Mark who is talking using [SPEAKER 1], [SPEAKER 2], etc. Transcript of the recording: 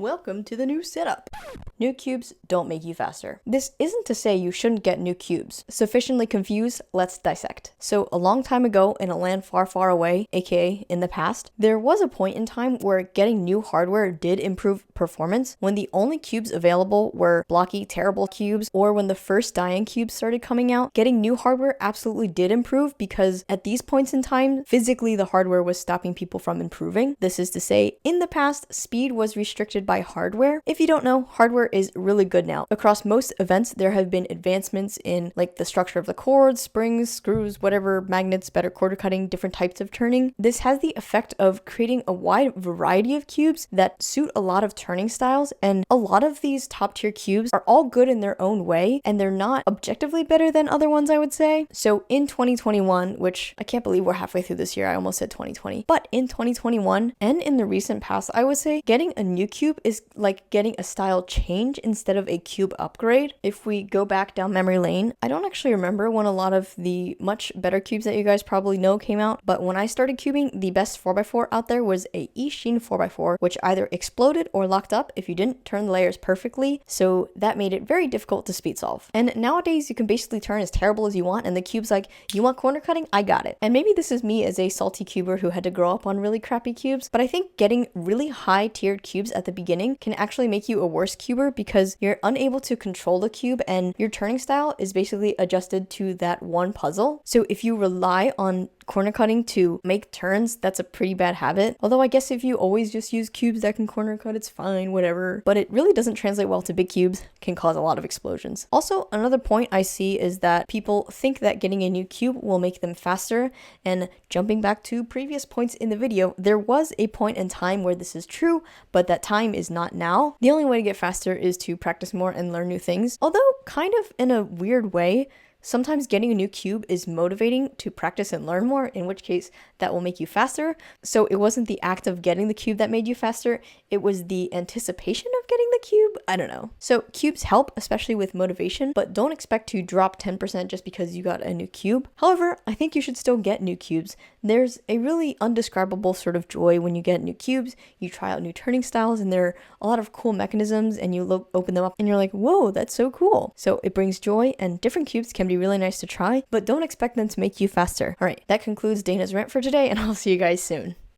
[SPEAKER 1] Welcome to the new setup. New cubes don't make you faster. This isn't to say you shouldn't get new cubes. Sufficiently confused? Let's dissect. So a long time ago in a land far, far away, aka in the past, there was a point in time where getting new hardware did improve performance when the only cubes available were blocky, terrible cubes, or when the first die-in cubes started coming out. Getting new hardware absolutely did improve because at these points in time, physically the hardware was stopping people from improving. This is to say, in the past, speed was restricted by hardware. If you don't know, hardware is really good now. Across most events, there have been advancements in like the structure of the cords, springs, screws, whatever, magnets, better quarter cutting, different types of turning. This has the effect of creating a wide variety of cubes that suit a lot of turning styles, and a lot of these top tier cubes are all good in their own way, and they're not objectively better than other ones, I would say. So in 2021, which I can't believe we're halfway through this year, I almost said 2020, but in 2021 and in the recent past, I would say getting a new cube is like getting a style change instead of a cube upgrade. If we go back down memory lane, I don't actually remember when a lot of the much better cubes that you guys probably know came out, but when I started cubing, the best 4x4 out there was a Ishin 4x4, which either exploded or locked up if you didn't turn the layers perfectly, so that made it very difficult to speed solve. And nowadays you can basically turn as terrible as you want, and the cube's like, you want corner cutting? I got it. And maybe this is me as a salty cuber who had to grow up on really crappy cubes, but I think getting really high tiered cubes at the beginning can actually make you a worse cuber because you're unable to control the cube and your turning style is basically adjusted to that one puzzle. So if you rely on corner cutting to make turns, that's a pretty bad habit. Although I guess if you always just use cubes that can corner cut, it's fine, whatever. But it really doesn't translate well to big cubes, can cause a lot of explosions. Also, another point I see is that people think that getting a new cube will make them faster, and jumping back to previous points in the video, there was a point in time where this is true, but that time is not now. The only way to get faster is to practice more and learn new things. Although kind of in a weird way, sometimes getting a new cube is motivating to practice and learn more, in which case that will make you faster. So it wasn't the act of getting the cube that made you faster, it was the anticipation of getting the cube. I don't know. So cubes help, especially with motivation, but don't expect to drop 10% just because you got a new cube. However, I think you should still get new cubes. There's a really undescribable sort of joy when you get new cubes, you try out new turning styles, and there are a lot of cool mechanisms, and you open them up and you're like, whoa, that's so cool. So it brings joy, and different cubes can be really nice to try, but don't expect them to make you faster. All right, that concludes Dana's rant for today, and I'll see you guys soon.